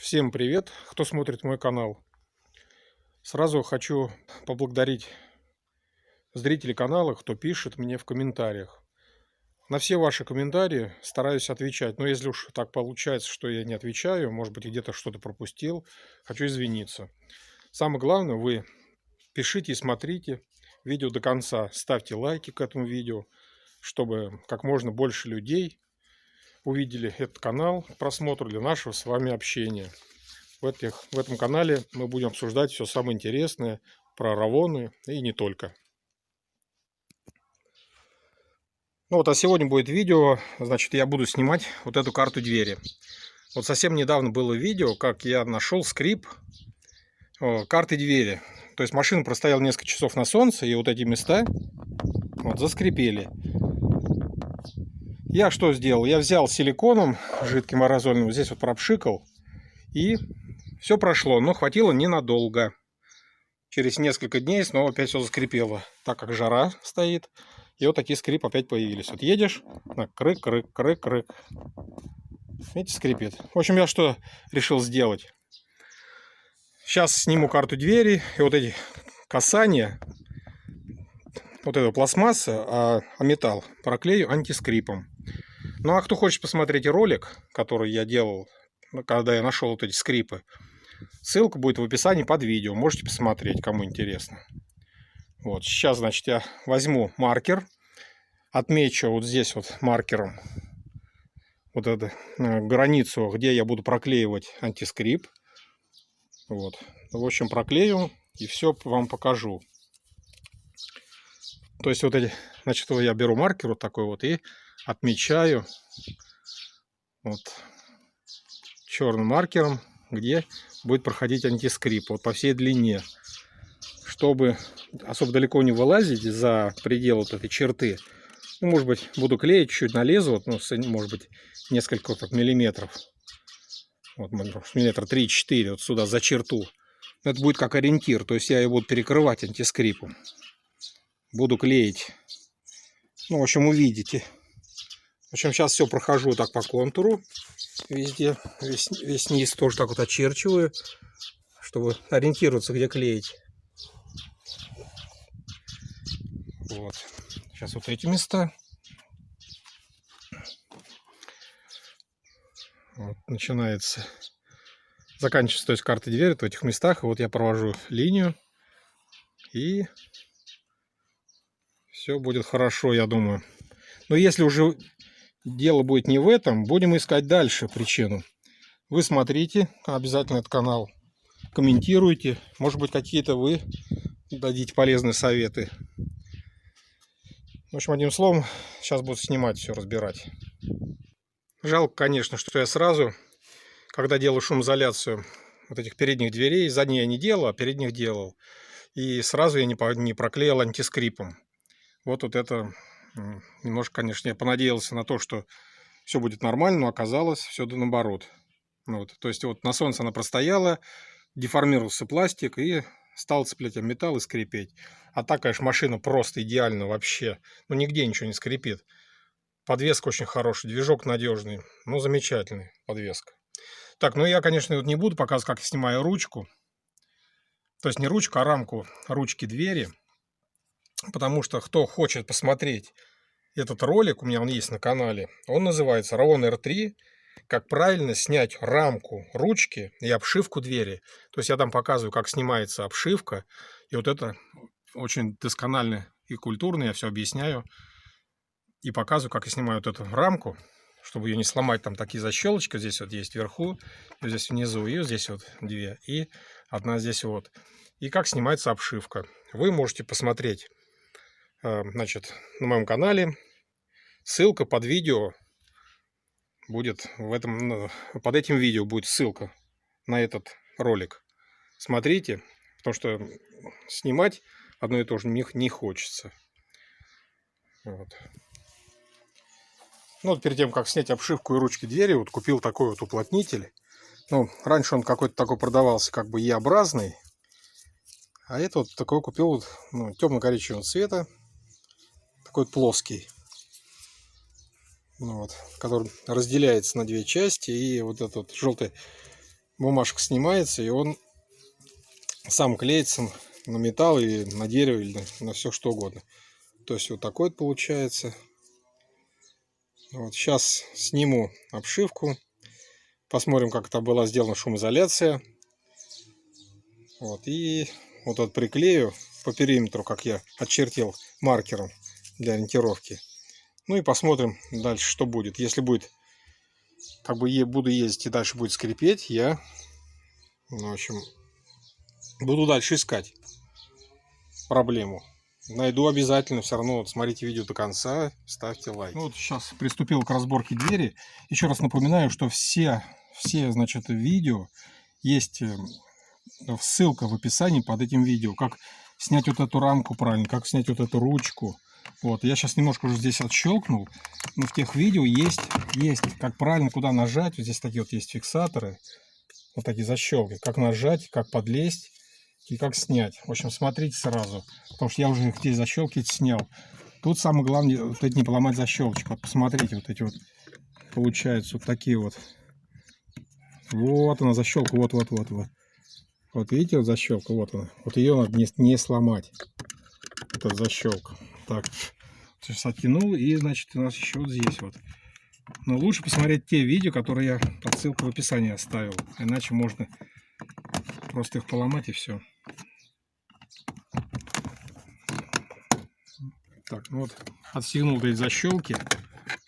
Всем привет, кто смотрит мой канал. Сразу хочу поблагодарить зрителей канала, кто пишет мне в комментариях. На все ваши комментарии стараюсь отвечать. Но если уж так получается, что я не отвечаю, может быть, где-то что-то пропустил, хочу извиниться. Самое главное, вы пишите и смотрите видео до конца. Ставьте лайки к этому видео, чтобы как можно больше людей увидели этот канал к просмотру для нашего с вами общения. В этом канале мы будем обсуждать все самое интересное про равоны и не только. Ну вот, а сегодня будет видео, значит, я буду снимать вот эту карту двери. Вот совсем недавно было видео, как я нашел скрип карты двери. То есть машина простояла несколько часов на солнце, и вот эти места вот заскрипели. Я что сделал? Я взял силиконом жидким аэрозольным, здесь вот пропшикал, и все прошло, но хватило ненадолго. Через несколько дней снова опять все заскрипело, так как жара стоит. И вот такие скрипы опять появились. Вот едешь, крык-крык-крык-крык. Видите, скрипит. В общем, я что решил сделать? Сейчас сниму карту двери, и вот эти касания, вот эту пластмассу, а металл проклею антискрипом. Ну а кто хочет посмотреть ролик, который я делал, когда я нашел вот эти скрипы, ссылка будет в описании под видео. Можете посмотреть, кому интересно. Вот, сейчас, значит, я возьму маркер, отмечу вот здесь вот маркером вот эту границу, где я буду проклеивать антискрип. Вот. В общем, проклею и все вам покажу. То есть вот эти, значит, я беру маркер вот такой вот и отмечаю вот черным маркером, где будет проходить антискрип, вот по всей длине, чтобы особо далеко не вылазить за пределы вот этой черты. Ну, может быть, буду клеить, чуть налезу, вот, ну, может быть, несколько вот, миллиметров, вот миллиметра 3-4 вот сюда за черту. Это будет как ориентир, то есть я ее буду перекрывать антискрипом, буду клеить. Ну, в общем, увидите. В общем, сейчас все прохожу так по контуру везде, весь низ тоже так вот очерчиваю, чтобы ориентироваться, где клеить. Вот. Сейчас вот эти места. Вот, начинается. Заканчивается, то есть, карта двери в этих местах. И вот я провожу линию. И все будет хорошо, я думаю. Но если уже дело будет не в этом, будем искать дальше причину. Вы смотрите обязательно этот канал, комментируйте. Может быть, какие-то вы дадите полезные советы. В общем, одним словом, сейчас буду снимать, все разбирать. Жалко, конечно, что я сразу, когда делал шумоизоляцию вот этих передних дверей, задние я не делал, а передних делал. И сразу я не проклеил антискрипом. Вот это немножко, конечно, я понадеялся на то, что все будет нормально, но оказалось все да наоборот. Вот. То есть вот на солнце она простояла, деформировался пластик и стал цеплять об металл и скрипеть. А так, конечно, машина просто идеально вообще. Ну, нигде ничего не скрипит. Подвеска очень хорошая, движок надежный. Ну, замечательный подвеска. Так, ну я, конечно, вот не буду показывать, как я снимаю ручку. То есть не ручку, а рамку ручки двери. Потому что кто хочет посмотреть этот ролик, у меня он есть на канале, он называется Равон R3. Как правильно снять рамку ручки и обшивку двери. То есть я там показываю, как снимается обшивка. И вот это очень досконально и культурно я все объясняю. И показываю, как я снимаю вот эту рамку, чтобы ее не сломать. Там такие защелочки. Здесь вот есть вверху, здесь внизу, и здесь вот две. И одна здесь вот. И как снимается обшивка. Вы можете посмотреть, значит, на моем канале. Ссылка под видео будет под этим видео будет ссылка на этот ролик. Смотрите, потому что снимать одно и то же не хочется. Вот. Ну, вот перед тем, как снять обшивку и ручки двери, вот купил такой вот уплотнитель. Ну, раньше он какой-то такой продавался, как бы E-образный. А это вот такой купил вот, ну, темно-коричневого цвета. Такой вот плоский. Ну, вот, который разделяется на две части. И вот этот вот желтый бумажка снимается, и он сам клеится на металл и на дерево, или на все что угодно. То есть вот такой вот получается. Вот сейчас сниму обшивку, посмотрим, как это была сделана шумоизоляция. Вот, и вот этот приклею по периметру, как я очертил маркером для ориентировки. Ну и посмотрим дальше, что будет. Если будет, как бы буду ездить и дальше будет скрипеть, я, в общем, буду дальше искать проблему. Найду обязательно, все равно вот смотрите видео до конца, ставьте лайк. Ну вот сейчас приступил к разборке двери. Еще раз напоминаю, что все значит, видео есть, ссылка в описании под этим видео. Как снять вот эту рамку правильно, как снять вот эту ручку. Вот, я сейчас немножко уже здесь отщелкнул, но в тех видео есть как правильно, куда нажать. Вот здесь такие вот есть фиксаторы, вот такие защелки, как нажать, как подлезть и как снять. В общем, смотрите сразу, потому что я уже здесь защелки снял. Тут самое главное, вот эти не поломать защелочку. Вот посмотрите, вот эти вот получаются вот такие вот. Вот она защелка, вот. Вот видите, вот защелка, вот она. Вот ее надо не сломать. Вот эта защелка. Так, сейчас оттянул, и значит у нас еще вот здесь вот. Но лучше посмотреть те видео, которые я под ссылкой в описании оставил. Иначе можно просто их поломать и все. Так, ну вот отстегнул эти защелки.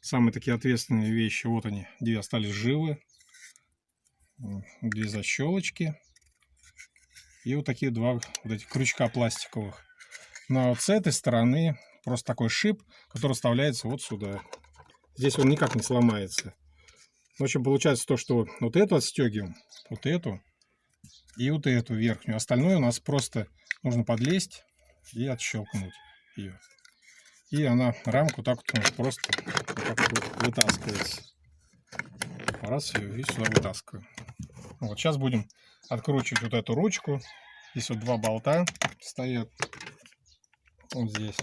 Самые такие ответственные вещи. Вот они, две остались живы. Две защелочки. И вот такие два вот этих крючка пластиковых. Ну а вот с этой стороны просто такой шип, который вставляется вот сюда. Здесь он никак не сломается. В общем, получается то, что вот эту отстегиваем, вот эту и вот эту верхнюю. Остальное у нас просто нужно подлезть и отщелкнуть ее. И она, рамку так вот просто вот вытаскивается. Раз, и сюда вытаскиваем. Вот сейчас будем откручивать вот эту ручку. Здесь вот два болта стоят. Вот здесь.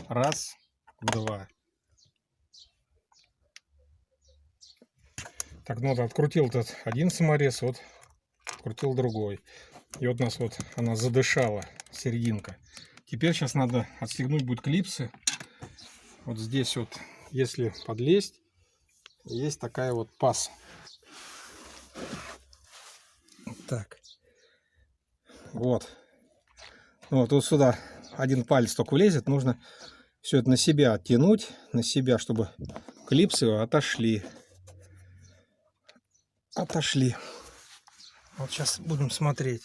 Раз, два. Так, ну вот открутил этот один саморез, вот открутил другой. И вот у нас вот она задышала, серединка. Теперь сейчас надо отстегнуть будет клипсы. Вот здесь вот, если подлезть, есть такая вот паз. Так. Вот. Вот сюда один палец только влезет. Нужно все это на себя оттянуть, на себя, чтобы клипсы отошли. Вот сейчас будем смотреть.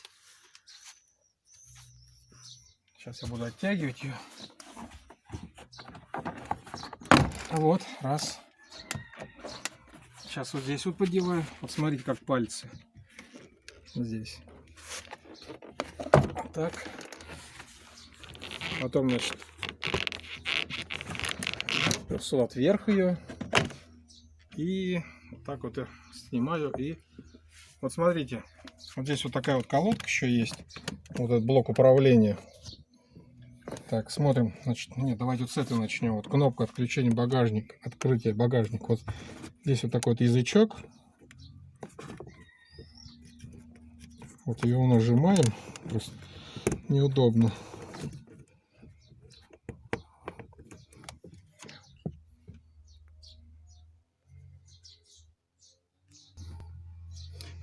Сейчас я буду оттягивать ее. Вот, раз. Сейчас вот здесь вот поддеваю. Вот смотрите, как пальцы. Здесь. Так. Потом, значит, сюда вверх ее. И вот так вот я снимаю. И вот смотрите. Вот здесь вот такая вот колодка еще есть. Вот этот блок управления. Так, смотрим. Значит, нет, давайте вот с этой начнем. Вот кнопка отключения багажника, открытия багажника. Вот здесь вот такой вот язычок. Вот ее нажимаем. Просто неудобно.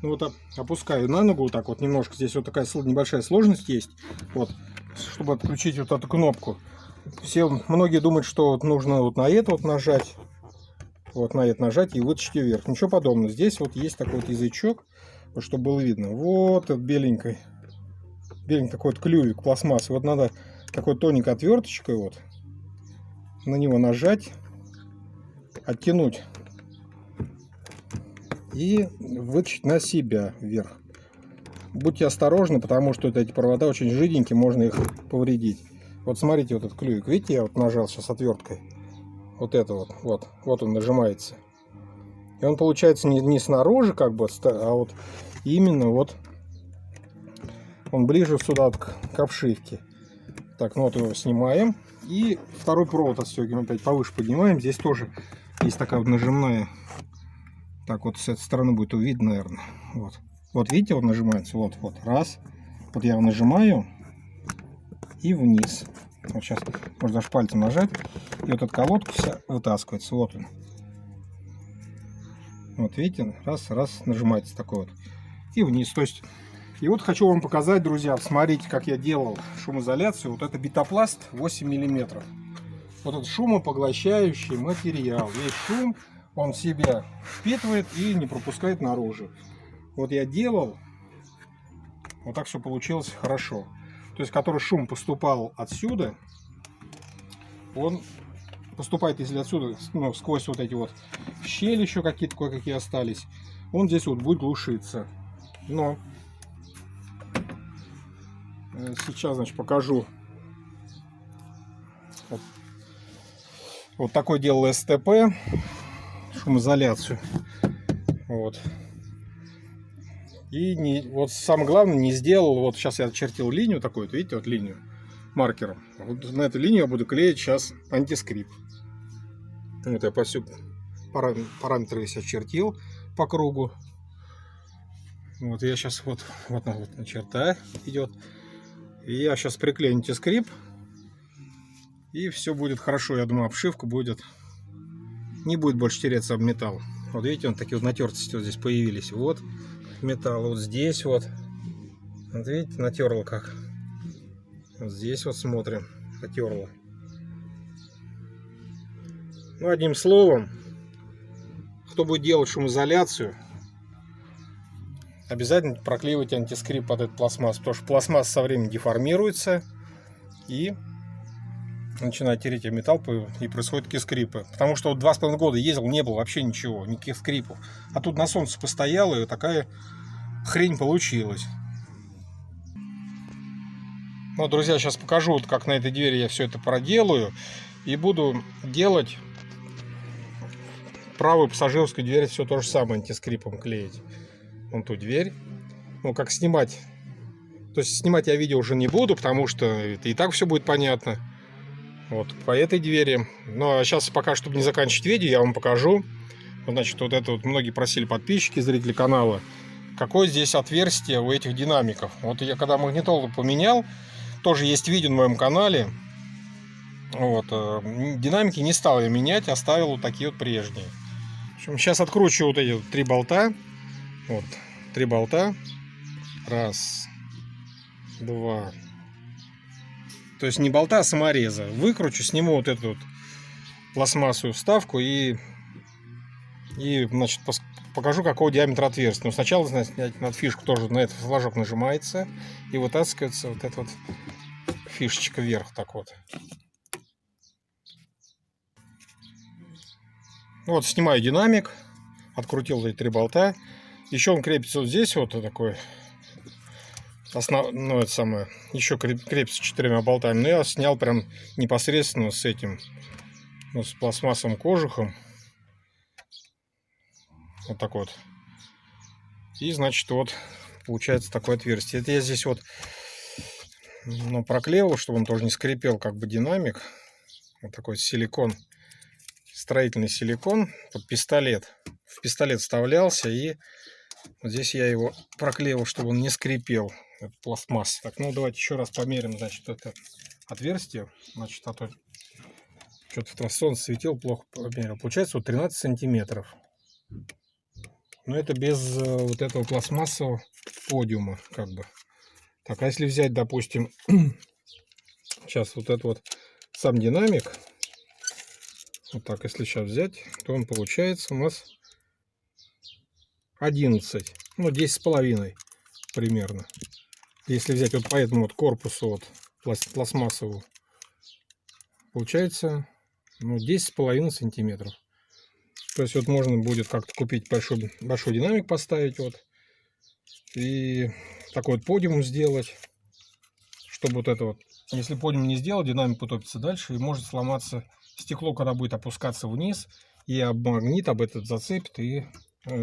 Ну вот опускаю на ногу вот так вот немножко. Здесь вот такая небольшая сложность есть. Вот, чтобы отключить вот эту кнопку. Многие думают, что вот нужно вот на это вот нажать. Вот на это нажать и вытащить вверх. Ничего подобного. Здесь вот есть такой вот язычок, вот, чтобы было видно. Вот этот беленький такой вот клювик пластмассы. Вот надо такой тоненькой отверточкой вот на него нажать, оттянуть и вытащить на себя вверх. Будьте осторожны, потому что эти провода очень жиденькие, можно их повредить. Вот смотрите, вот этот клювик, видите, я вот нажал сейчас отверткой. Вот это вот он нажимается. И он получается не снаружи, как бы, а вот именно вот он ближе сюда к обшивке. Так, ну вот его снимаем. И второй провод отстегиваем, опять повыше поднимаем. Здесь тоже есть такая вот нажимная. Так, вот с этой стороны будет видно, наверное. Вот. Вот видите, вот нажимается, вот, раз. Вот я его нажимаю и вниз. Вот сейчас можно даже пальцем нажать, и вот эта колодка вся вытаскивается. Вот он. Вот видите, раз, нажимается такой вот. И вниз. То есть, и вот хочу вам показать, друзья, смотрите, как я делал шумоизоляцию. Вот это битопласт 8 миллиметров. Вот этот шумопоглощающий материал. Весь шум он в себя впитывает и не пропускает наружу. Вот я делал, вот так все получилось хорошо. То есть, который шум поступал отсюда, он поступает, если отсюда, ну, сквозь вот эти вот щели еще какие-то кое-какие остались, он здесь вот будет глушиться. Но сейчас, значит, покажу. Вот такой делал СТП, шумоизоляцию. Вот. И не, вот самое главное, не сделал, вот сейчас я очертил линию такую, вот видите, вот линию маркером. Вот на эту линию я буду клеить сейчас антискрип. Вот я по всю параметры весь очертил по кругу. Вот я сейчас вот черта идет. И я сейчас приклею антискрип. И все будет хорошо. Я думаю, обшивка будет, не будет больше тереться об металл. Вот видите, вот такие вот натертости вот здесь появились. Вот металл, вот здесь вот. Вот видите, натерло как. Вот здесь вот смотрим, натерло. Ну, одним словом, кто будет делать шумоизоляцию, обязательно проклеивайте антискрип под этот пластмасс, потому что пластмасс со временем деформируется и начинает тереть об металл, и происходят такие скрипы. Потому что вот 2,5 года ездил, не было вообще ничего, никаких скрипов. А тут на солнце постояло, и такая хрень получилась. Ну, друзья, сейчас покажу, вот как на этой двери я все это проделаю. И буду делать правую пассажирскую дверь, все то же самое антискрипом клеить. Вон ту дверь. Ну, как снимать. То есть снимать я видео уже не буду, потому что это и так все будет понятно. Вот по этой двери. Ну, а сейчас пока, чтобы не заканчивать видео, я вам покажу. Вот, значит, вот это вот многие просили подписчики, зрители канала, какое здесь отверстие у этих динамиков. Вот я когда магнитолу поменял, тоже есть видео на моем канале. Вот, динамики не стал я менять, оставил вот такие вот прежние. В общем, сейчас откручиваю вот эти вот 3 болта. Вот, 3 болта. Раз, два. То есть не болта, а самореза. Выкручу, сниму вот эту вот пластмассовую вставку и значит, покажу, какого диаметра отверстия. Но сначала надо фишку тоже, на этот флажок нажимается и вытаскивается вот эта вот фишечка вверх, так вот. Вот, снимаю динамик, открутил эти 3 болта. Еще он крепится вот здесь, вот такой. Ну, это самое, еще крепится 4 болтами. Но я снял прям непосредственно с этим, ну, с пластмассовым кожухом. Вот так вот. И, значит, вот получается такое отверстие. Это я здесь вот, ну, проклеил, чтобы он тоже не скрипел, как бы, динамик. Вот такой силикон, строительный силикон под пистолет. В пистолет вставлялся, и вот здесь я его проклеил, чтобы он не скрипел. Это пластмасс. Так, ну давайте еще раз померим, значит, это отверстие. Значит, а то что-то солнце светило, плохо померил. Получается вот 13 сантиметров. Но это без вот этого пластмассового подиума, как бы. Так, а если взять, допустим, сейчас вот этот вот сам динамик, вот так, если сейчас взять, то он получается у нас 11, ну 10,5 примерно. Если взять вот по этому вот корпусу вот пластмассовую, получается, ну, 10,5 сантиметров. То есть вот можно будет как-то купить большой динамик, поставить вот и такой вот подиум сделать, чтобы вот это вот, если подиум не сделать, динамик утопится дальше и может сломаться стекло, когда будет опускаться вниз, и об магнит об этот зацепит, и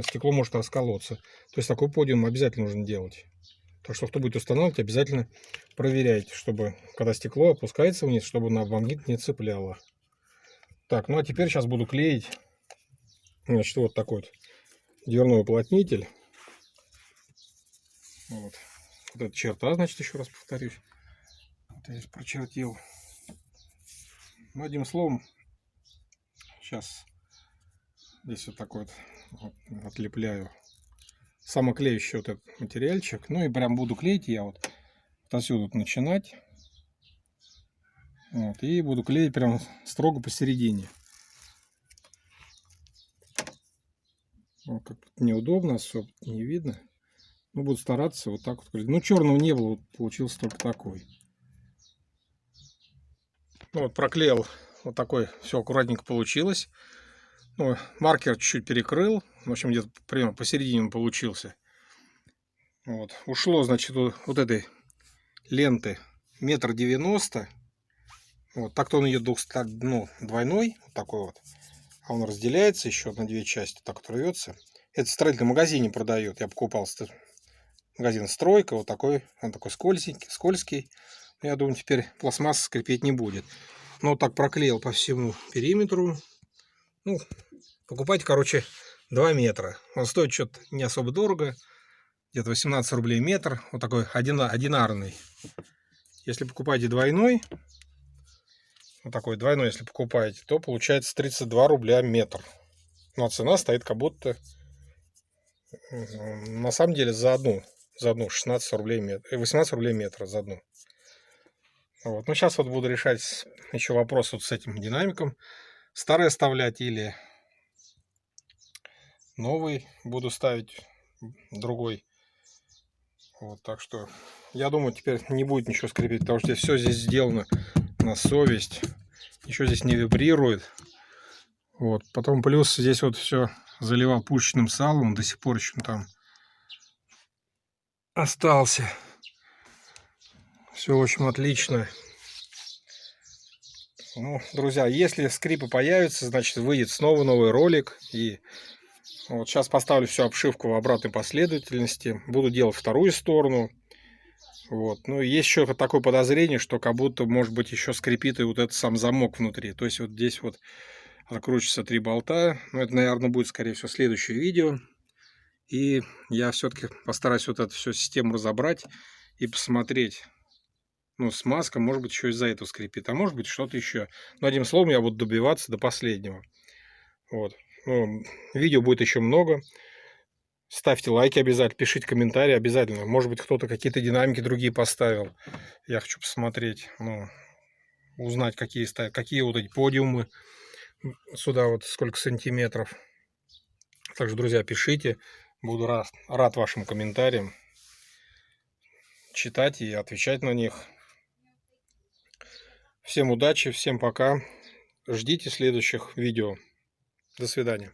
стекло может расколоться. То есть такой подиум обязательно нужно делать. Так что, кто будет устанавливать, обязательно проверяйте, чтобы, когда стекло опускается вниз, чтобы на магнит не цепляло. Так, ну а теперь сейчас буду клеить, значит, вот такой вот дверной уплотнитель. Вот. Вот эта черта, значит, еще раз повторюсь. Вот я здесь прочертил. Ну, одним словом, сейчас здесь вот такой вот отлепляю самоклеющий вот этот материальчик. Ну и прям буду клеить я вот отсюда начинать. Вот, и буду клеить прям строго посередине. Вот, как неудобно, особо не видно. Ну, буду стараться вот так вот клеить. Ну, черного не было, вот получился только такой. Ну, вот проклеил вот такой, все аккуратненько получилось. Ну, маркер чуть-чуть перекрыл. В общем, где-то примерно посередине он получился. Вот. Ушло, значит, вот этой ленты 1,90 м. Вот. Так-то он идет двойной, вот такой вот. А он разделяется еще на две части, так вот рвется. Это в строительном магазине продают. Я покупал магазин «Стройка». Вот такой, он такой скользкий. Я думаю, теперь пластмасса скрипеть не будет. Но вот так проклеил по всему периметру. Ну, покупайте, короче, 2 метра. Он стоит что-то не особо дорого. Где-то 18 рублей метр. Вот такой одинарный. Если покупаете двойной, вот такой двойной, если покупаете, то получается 32 рубля метр. Но цена стоит как будто на самом деле за одну 16 рублей метр, 18 рублей метр за одну. Вот. Ну, сейчас вот буду решать еще вопрос вот с этим динамиком. Старый оставлять или новый буду ставить, другой. Вот, так что я думаю, теперь не будет ничего скрипеть, потому что все здесь сделано на совесть. Ничего здесь не вибрирует. Вот. Потом плюс здесь вот все заливал пушечным салом, до сих пор еще там остался. Все, в общем, отлично. Ну, друзья, если скрипы появятся, значит, выйдет снова новый ролик. И вот сейчас поставлю всю обшивку в обратной последовательности. Буду делать вторую сторону. Вот. Ну, есть еще такое подозрение, что как будто, может быть, еще скрипит и вот этот сам замок внутри. То есть вот здесь вот откручиваются 3 болта. Но это, наверное, будет, скорее всего, следующее видео. И я все-таки постараюсь вот эту всю систему разобрать и посмотреть. Ну, смазка, может быть, еще из-за этого скрипит, а может быть, что-то еще. Но, одним словом, я буду добиваться до последнего. Вот. Ну, видео будет еще много. Ставьте лайки обязательно, пишите комментарии обязательно. Может быть, кто-то какие-то динамики другие поставил. Я хочу посмотреть, ну, узнать, какие вот эти подиумы. Сюда вот сколько сантиметров. Также, друзья, пишите. Буду рад вашим комментариям. Читать и отвечать на них. Всем удачи, всем пока. Ждите следующих видео. До свидания.